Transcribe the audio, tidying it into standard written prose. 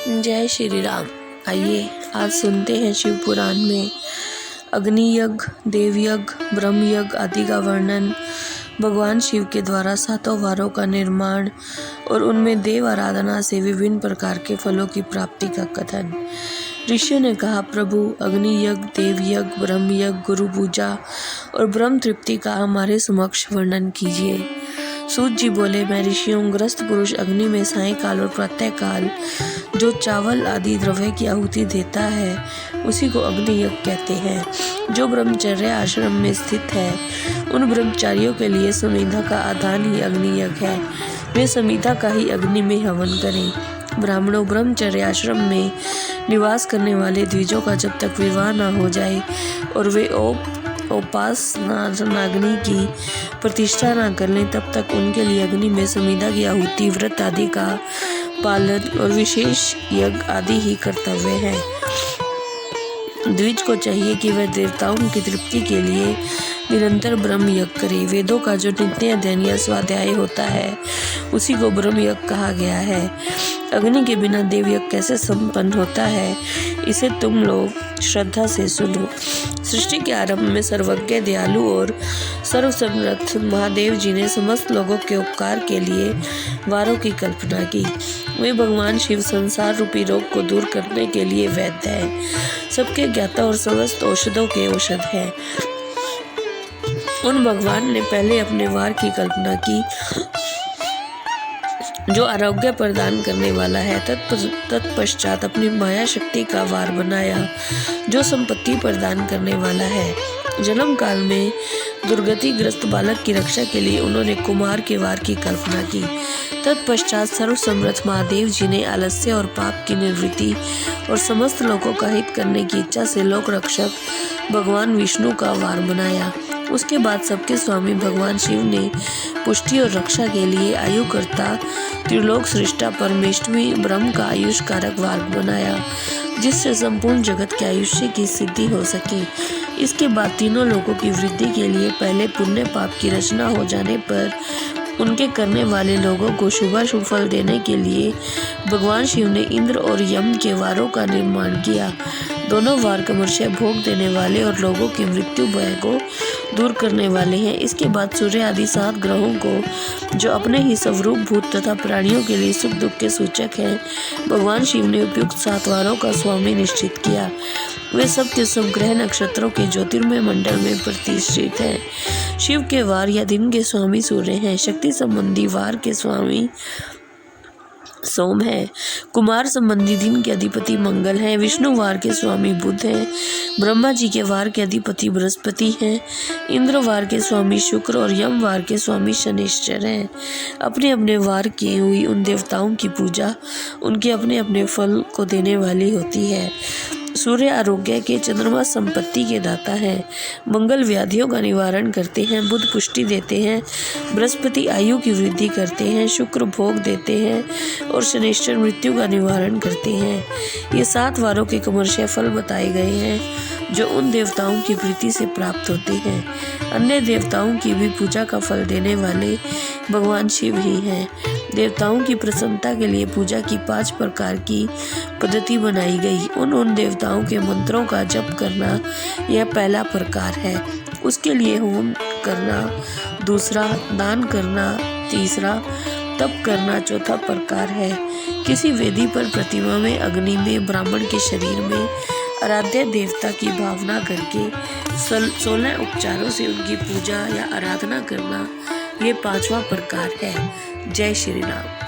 जय श्री राम। आइए आज सुनते हैं शिव पुराण में अग्नि यज्ञ, देव यज्ञ, ब्रह्म यज्ञ आदि का वर्णन, भगवान शिव के द्वारा 7 वारों का निर्माण और उनमें देव आराधना से विभिन्न प्रकार के फलों की प्राप्ति का कथन। ऋषियों ने कहा, प्रभु अग्नि यज्ञ, देव यज्ञ, ब्रह्म यज्ञ, गुरु पूजा और ब्रह्म तृप्ति का हमारे समक्ष वर्णन कीजिए। सूत जी बोले, मैं ऋषियों ग्रस्त पुरुष अग्नि में सायंकाल और प्रातःकाल जो चावल आदि द्रव्य की आहुति देता है उसी को अग्नि यज्ञ कहते हैं। जो ब्रह्मचर्य आश्रम में स्थित है उन ब्रह्मचारियों के लिए समिधा का आधान ही अग्नि यज्ञ है। वे समिधा का ही अग्नि में हवन करें। ब्राह्मणों, ब्रह्मचर्य आश्रम में निवास करने वाले द्विजों का जब तक विवाह न हो जाए और वे उपासनाग्नि की प्रतिष्ठा न कर लें तब तक उनके लिए अग्नि में समिधा की आहुति, व्रत आदि का पालन और विशेष यज्ञ आदि ही कर्तव्य है। द्विज को चाहिए कि वह देवताओं की तृप्ति के लिए निरंतर ब्रह्म यज्ञ करे। वेदों का जो नित्य अध्ययन या स्वाध्याय होता है उसी को ब्रह्म यज्ञ कहा गया है। अग्नि के बिना देव यज्ञ कैसे संपन्न होता है इसे तुम लोग श्रद्धा से सुनो। सृष्टि के आरंभ में सर्वज्ञ, दयालु और सर्वसमर्थ महादेव जी ने समस्त लोगों के उपकार के लिए वारों की कल्पना की। वे भगवान शिव संसार रूपी रोग को दूर करने के लिए वैद्य है, सबके ज्ञाता और समस्त औषधों के औषध है। उन भगवान ने पहले अपने वार की कल्पना की जो आरोग्य प्रदान करने वाला है। तत्पश्चात अपनी माया शक्ति का वार बनाया जो संपत्ति प्रदान करने वाला है। जन्म काल में दुर्गतिग्रस्त बालक की रक्षा के लिए उन्होंने कुमार के वार की कल्पना की। तत्पश्चात सर्वसमर्थ महादेव जी ने आलस्य और पाप की निवृत्ति और समस्त लोगों का हित करने की इच्छा से लोक रक्षक भगवान विष्णु का वार बनाया। उसके बाद सबके स्वामी भगवान शिव ने पुष्टि और रक्षा के लिए आयुकर्ता त्रिलोक सृष्टा परमेष्ठी ब्रह्म का आयुष कारक वार बनाया जिससे संपूर्ण जगत के आयुष्य की सिद्धि हो सके। इसके बाद तीनों लोगों की वृद्धि के लिए पहले पुण्य पाप की रचना हो जाने पर उनके करने वाले लोगों को शुभाशुभ फल देने के लिए भगवान शिव ने इंद्र और यम के वारों का निर्माण किया। दोनों वार क्रमशः भोग देने वाले और लोगों की मृत्यु भय को दूर करने वाले हैं। इसके बाद सूर्य आदि 7 ग्रहों को जो अपने ही स्वरूप भूत तथा प्राणियों के लिए सुख दुख के सूचक हैं भगवान शिव ने उपयुक्त 7 वारों का स्वामी निश्चित किया। वे सब के सब ग्रह नक्षत्रों के ज्योतिर्मय मंडल में प्रतिष्ठित हैं। शिव के वार या दिन के स्वामी सूर्य हैं। शक्ति संबंधी वार के स्वामी सोम है। कुमार संबंधी दिन के अधिपति मंगल हैं। विष्णु वार के स्वामी बुध हैं। ब्रह्मा जी के वार के अधिपति बृहस्पति हैं। इंद्र वार के स्वामी शुक्र और यम वार के स्वामी शनिश्चर हैं। अपने अपने वार की हुई उन देवताओं की पूजा उनके अपने अपने फल को देने वाली होती है। सूर्य आरोग्य के, चंद्रमा संपत्ति के दाता है। मंगल व्याधियों का निवारण करते हैं। बुध पुष्टि देते हैं। बृहस्पति आयु की वृद्धि करते हैं। शुक्र भोग देते हैं और शनिश्चर मृत्यु का निवारण करते हैं। ये 7 वारों के क्रमशः फल बताए गए हैं जो उन देवताओं की प्रीति से प्राप्त होते हैं। अन्य देवताओं की भी पूजा का फल देने वाले भगवान शिव ही हैं। देवताओं की प्रसन्नता के लिए पूजा की 5 प्रकार की पद्धति बनाई गई। उन देवताओं के मंत्रों का जप करना यह पहला प्रकार है। उसके लिए होम करना दूसरा, दान करना तीसरा, तप करना चौथा प्रकार है। किसी वेदी पर प्रतिमा में, अग्नि में, ब्राह्मण के शरीर में आराध्य देवता की भावना करके 16 उपचारों से उनकी पूजा या आराधना करना ये 5वां प्रकार है। जय श्री राम।